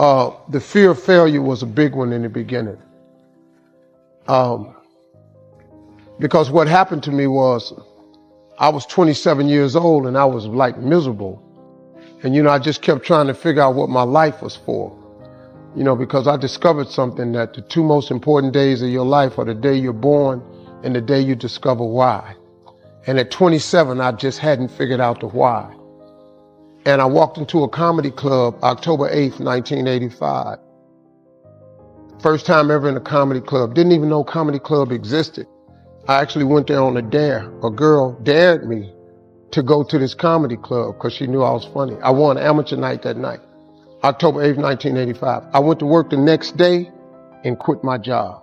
The fear of failure was a big one in the beginning. Because what happened to me was I was 27 years old and I was like miserable. And, I just kept trying to figure out what my life was for. Because I discovered something, that the two most important days of your life are the day you're born and the day you discover why. And at 27, I just hadn't figured out the why. And I walked into a comedy club October 8th, 1985. First time ever in a comedy club. Didn't even know comedy club existed. I actually went there on a dare. A girl dared me to go to this comedy club because she knew I was funny. I won amateur night that night, October 8th, 1985. I went to work the next day and quit my job.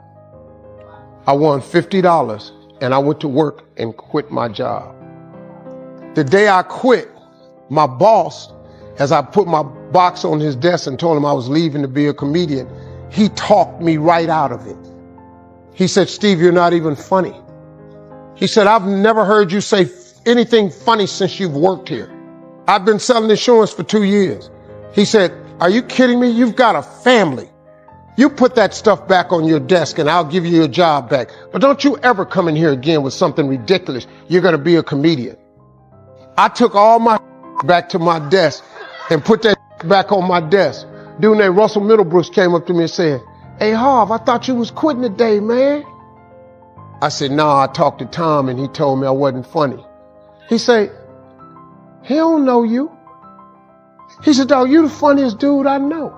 I won $50 and I went to work and quit my job. The day I quit, my boss, as I put my box on his desk and told him I was leaving to be a comedian, he talked me right out of it. He said, "Steve, you're not even funny." He said, "I've never heard you say anything funny since you've worked here. I've been selling insurance for 2 years." He said, "Are you kidding me? You've got a family. You put that stuff back on your desk and I'll give you your job back. But don't you ever come in here again with something ridiculous. You're going to be a comedian." I took all my back to my desk and put that back on my desk. Dude named Russell Middlebrooks came up to me and said, "Hey, Harv, I thought you was quitting today, man." I said, "Nah, I talked to Tom and he told me I wasn't funny." He said, "He don't know you." He said, "Dog, you the funniest dude I know."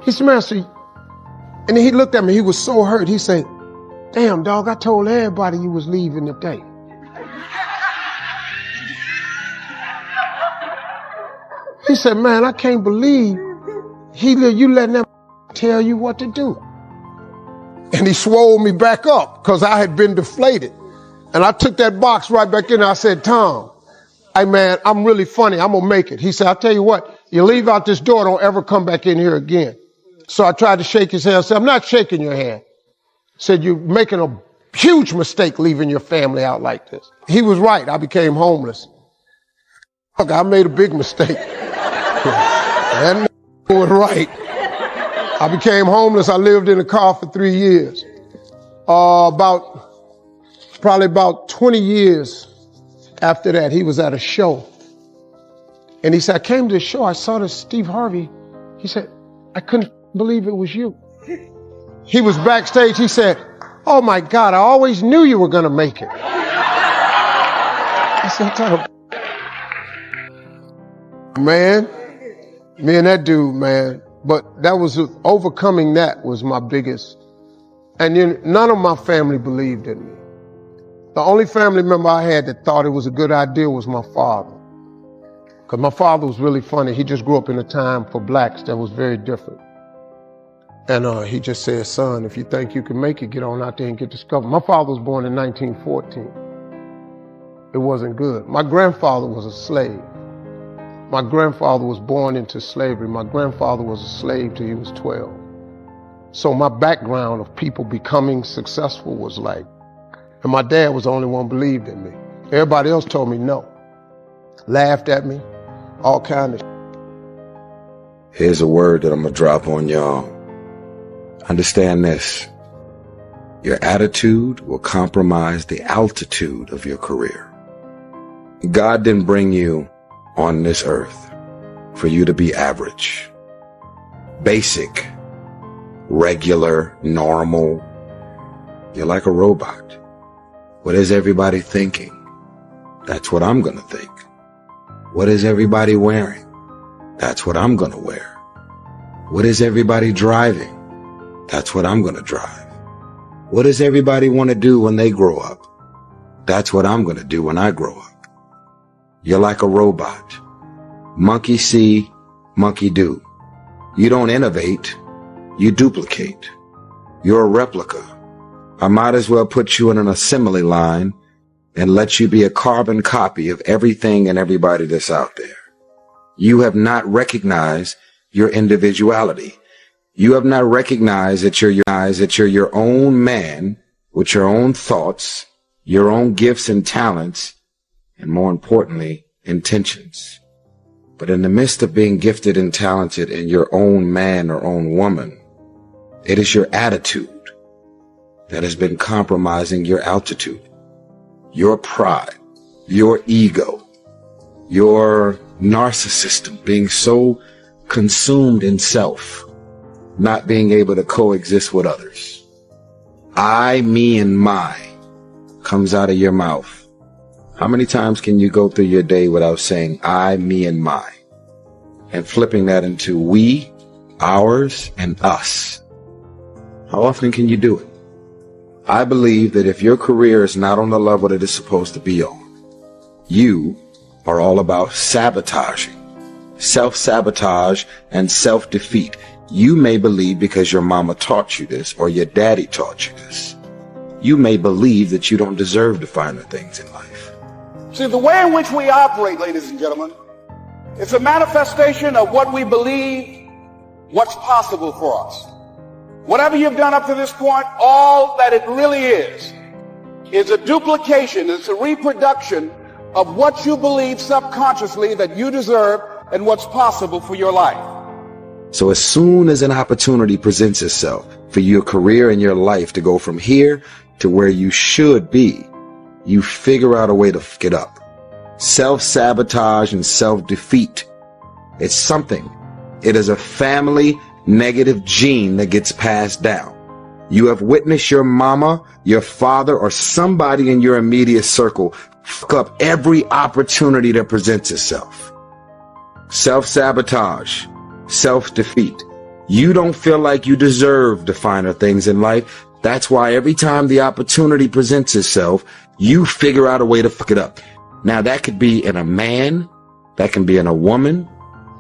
He said, "Man, see," and then he looked at me, he was so hurt. He said, "Damn, dog, I told everybody you was leaving today." He said, "Man, I can't believe you letting them tell you what to do." And he swole me back up because I had been deflated. And I took that box right back in. I said, "Tom, hey man, I'm really funny. I'm going to make it." He said, "I'll tell you what, you leave out this door, don't ever come back in here again." So I tried to shake his hand. I said, "I'm not shaking your hand." He said, "You're making a huge mistake leaving your family out like this." He was right. I became homeless. Look, I made a big mistake. That was right. I became homeless. I lived in a car for 3 years. Probably about 20 years after that, he was at a show. And he said, "I came to the show. I saw this Steve Harvey." He said, "I couldn't believe it was you." He was backstage. He said, "Oh my God, I always knew you were going to make it." I said, "Tom, man, me and that dude, man." But that was overcoming. That was my biggest. And none of my family believed in me. The only family member I had that thought it was a good idea was my father. Because my father was really funny. He just grew up in a time for blacks that was very different. And he just said, "Son, if you think you can make it, get on out there and get discovered." My father was born in 1914. It wasn't good. My grandfather was a slave. My grandfather was born into slavery. My grandfather was a slave till he was 12. So my background of people becoming successful was like, and my dad was the only one who believed in me. Everybody else told me no. Laughed at me, all kind of. Here's a word that I'm gonna drop on y'all. Understand this. Your attitude will compromise the altitude of your career. God didn't bring you on this earth for you to be average, basic, regular, normal. You're like a robot. What is everybody thinking? That's what I'm gonna think. What is everybody wearing? That's what I'm gonna wear. What is everybody driving? That's what I'm gonna drive. What does everybody want to do when they grow up? That's what I'm gonna do when I grow up. You're like a robot. Monkey see, monkey do. You don't innovate, you duplicate. You're a replica. I might as well put you in an assembly line and let you be a carbon copy of everything and everybody that's out there. You have not recognized your individuality. You have not recognized that you're your own man with your own thoughts, your own gifts and talents, and more importantly, intentions. But in the midst of being gifted and talented in your own man or own woman, it is your attitude that has been compromising your altitude, your pride, your ego, your narcissism, being so consumed in self, not being able to coexist with others. I, me, and my comes out of your mouth. How many times can you go through your day without saying I, me, and my, and flipping that into we, ours, and us? How often can you do it? I believe that if your career is not on the level that it's supposed to be on, you are all about sabotaging, self-sabotage, and self-defeat. You may believe because your mama taught you this or your daddy taught you this. You may believe that you don't deserve the finer things in life. See, the way in which we operate, ladies and gentlemen, it's a manifestation of what we believe, what's possible for us. Whatever you've done up to this point, all that it really is a duplication, it's a reproduction of what you believe subconsciously that you deserve and what's possible for your life. So as soon as an opportunity presents itself for your career and your life to go from here to where you should be, you figure out a way to f it up. Self-sabotage and self-defeat. It's something. It is a family negative gene that gets passed down. You have witnessed your mama, your father, or somebody in your immediate circle fuck up every opportunity that presents itself. Self-sabotage, self-defeat. You don't feel like you deserve the finer things in life. That's why every time the opportunity presents itself, you figure out a way to fuck it up. Now that could be in a man, that can be in a woman.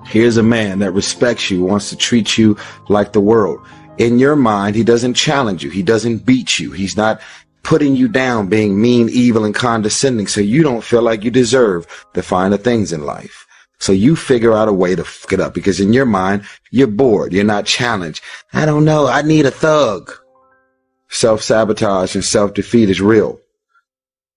Here's a man that respects you, wants to treat you like the world. In your mind, he doesn't challenge you. He doesn't beat you. He's not putting you down, being mean, evil, and condescending, so you don't feel like you deserve the finer things in life. So you figure out a way to fuck it up because in your mind, you're bored. You're not challenged. I don't know. I need a thug. Self-sabotage and self-defeat is real.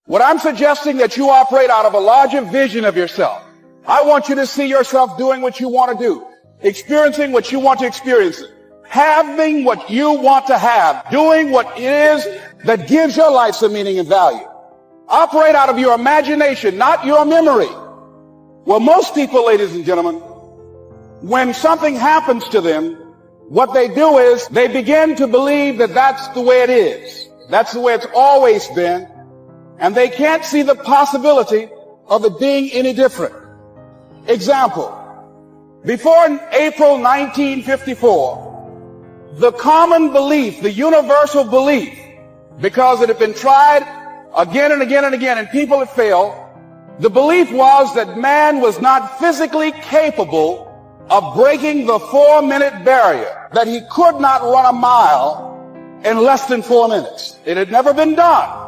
What I'm suggesting that you operate out of a larger vision of yourself. I want you to see yourself doing what you want to do, experiencing what you want to experience, having what you want to have, doing what it is that gives your life some meaning and value. Operate out of your imagination, not your memory. Well, most people, ladies and gentlemen, when something happens to them, what they do is they begin to believe that that's the way it is. That's the way it's always been. And they can't see the possibility of it being any different. Example, before April 1954, the common belief, the universal belief, because it had been tried again and again and again and people had failed, the belief was that man was not physically capable of breaking the 4-minute barrier, that he could not run a mile in less than 4 minutes. It had never been done.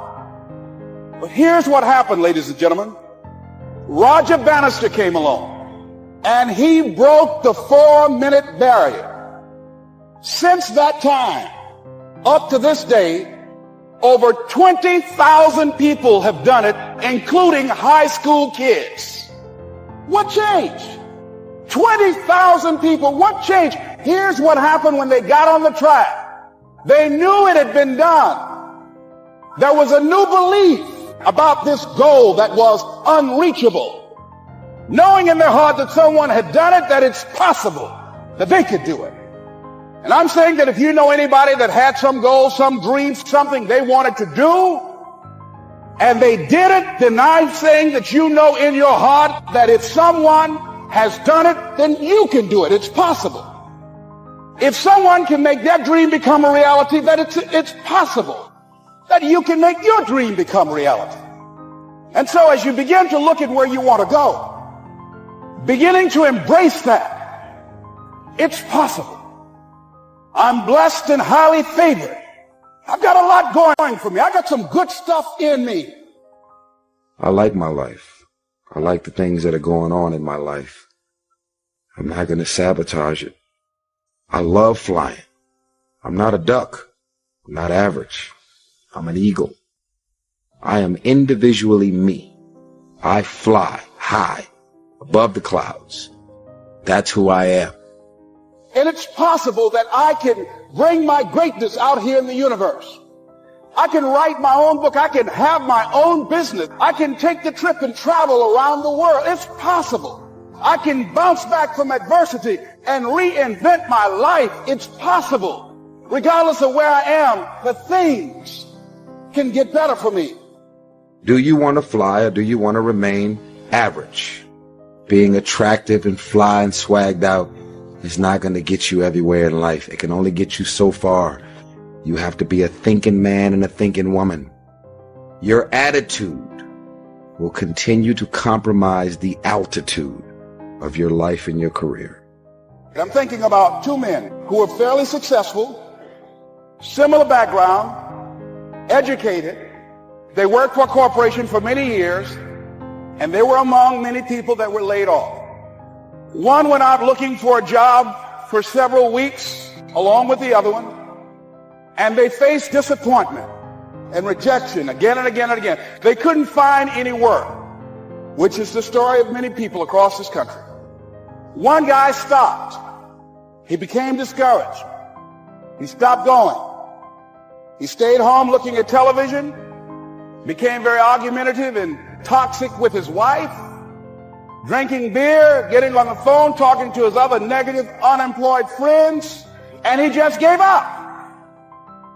But here's what happened, ladies and gentlemen. Roger Bannister came along, and he broke the 4-minute barrier. Since that time, up to this day, over 20,000 people have done it, including high school kids. What changed? 20,000 people, what changed? Here's what happened when they got on the track. They knew it had been done. There was a new belief about this goal that was unreachable. Knowing in their heart that someone had done it, that it's possible, that they could do it. And I'm saying that if you know anybody that had some goal, some dream, something they wanted to do, and they did it, then I'm saying that you know in your heart that if someone has done it, then you can do it. It's possible. If someone can make their dream become a reality, that it's possible that you can make your dream become reality. And so as you begin to look at where you want to go, beginning to embrace that, it's possible. I'm blessed and highly favored. I've got a lot going for me. I got some good stuff in me. I like my life. I like the things that are going on in my life. I'm not going to sabotage it. I love flying. I'm not a duck. I'm not average. I'm an eagle. I am individually me. I fly high above the clouds. That's who I am. And it's possible that I can bring my greatness out here in the universe. I can write my own book. I can have my own business. I can take the trip and travel around the world. It's possible. I can bounce back from adversity and reinvent my life. It's possible. Regardless of where I am, the things can get better for me. Do you want to fly or do you want to remain average? Being attractive and fly and swagged out is not going to get you everywhere in life. It can only get you so far. You have to be a thinking man and a thinking woman. Your attitude will continue to compromise the altitude of your life and your career. I'm thinking about two men who were fairly successful, similar background, educated. They worked for a corporation for many years, and they were among many people that were laid off. One went out looking for a job for several weeks along with the other one, and they faced disappointment and rejection again and again and again. They couldn't find any work, which is the story of many people across this country. One guy stopped. He became discouraged. He stopped going. He stayed home looking at television, became very argumentative and toxic with his wife, drinking beer, getting on the phone, talking to his other negative, unemployed friends, and he just gave up.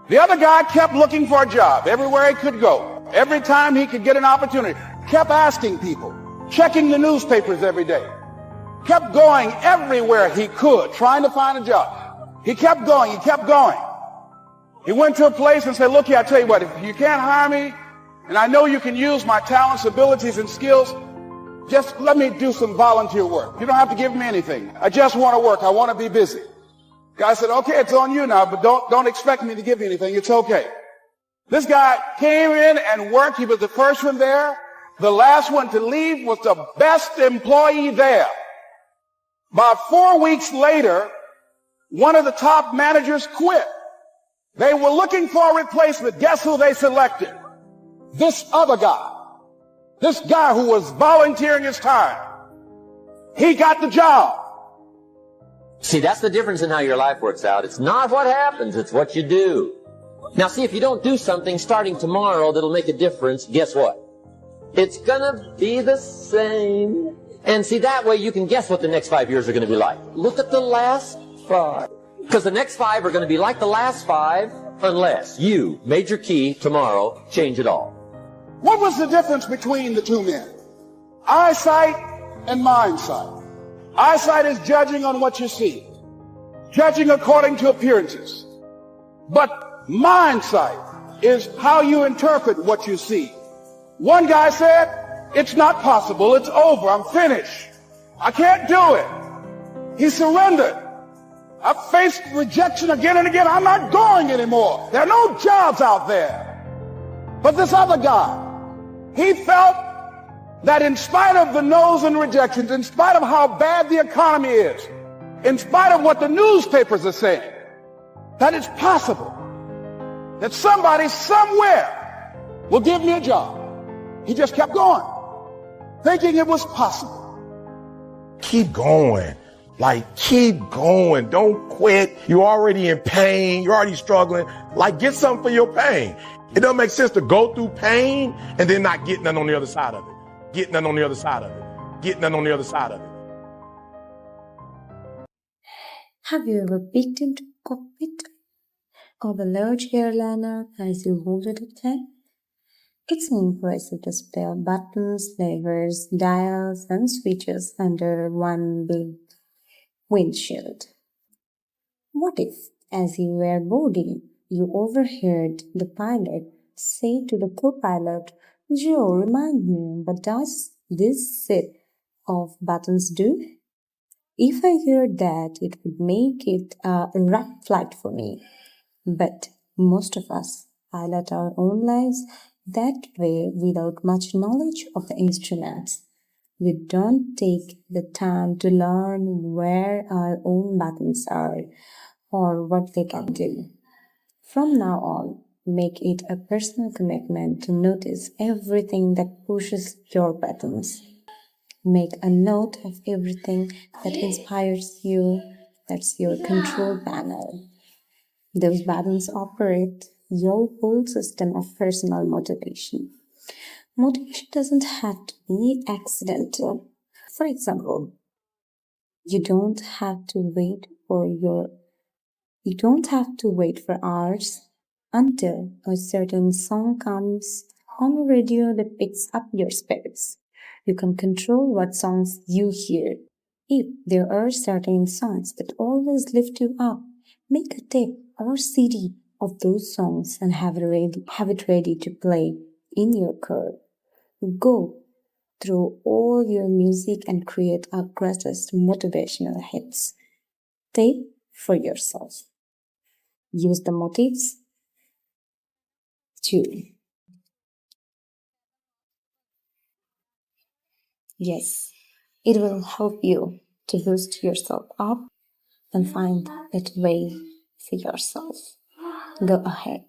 The other guy kept looking for a job everywhere he could go. Every time he could get an opportunity, kept asking people, checking the newspapers every day, kept going everywhere he could, trying to find a job. He kept going, he kept going. He went to a place and said, look here, I tell you what, if you can't hire me, and I know you can use my talents, abilities, and skills, just let me do some volunteer work. You don't have to give me anything. I just want to work. I want to be busy. Guy said, okay, it's on you now, but don't expect me to give you anything. It's okay. This guy came in and worked. He was the first one there. The last one to leave was the best employee there. About 4 weeks later, one of the top managers quit. They were looking for a replacement. Guess who they selected? This other guy. This guy who was volunteering his time. He got the job. See, that's the difference in how your life works out. It's not what happens, it's what you do. Now see, if you don't do something starting tomorrow that'll make a difference, guess what? It's gonna be the same. And see, that way you can guess what the next 5 years are gonna be like. Look at the last 5. Because the next 5 are gonna be like the last 5, unless you, major key, tomorrow, change it all. What was the difference between the two men? Eyesight and mindsight. Eyesight is judging on what you see, judging according to appearances. But mindsight is how you interpret what you see. One guy said, it's not possible, it's over, I'm finished. I can't do it. He surrendered. I've faced rejection again and again. I'm not going anymore. There are no jobs out there. But this other guy, he felt that in spite of the no's and rejections, in spite of how bad the economy is, in spite of what the newspapers are saying, that it's possible that somebody somewhere will give me a job. He just kept going, thinking it was possible. Keep going. Like, keep going. Don't quit. You're already in pain. You're already struggling. Like, get something for your pain. It doesn't make sense to go through pain and then not get none on the other side of it. Get none on the other side of it. Get none on the other side of it. Have you ever peeked into a cockpit or the large airliner as you boarded a plane? It's an impressive display of buttons, levers, dials, and switches under one big windshield. What if, as you were boarding, you overheard the pilot say to the co-pilot, Joe, remind me, what does this set of buttons do? If I heard that, it would make it a rapid flight for me. But most of us pilot our own lives that way without much knowledge of the instruments. We don't take the time to learn where our own buttons are or what they can do. From now on, make it a personal commitment to notice everything that pushes your buttons. Make a note of everything that inspires you. That's your control panel. Those buttons operate your whole system of personal motivation. Motivation doesn't have to be accidental. For example, you don't have to wait for hours until a certain song comes on the radio that picks up your spirits. You can control what songs you hear. If there are certain songs that always lift you up, make a tape or CD of those songs and have it ready to play in your car. Go through all your music and create our greatest motivational hits. Tape for yourself. Use the motives too. Yes, it will help you to boost yourself up and find that way for yourself. Go ahead.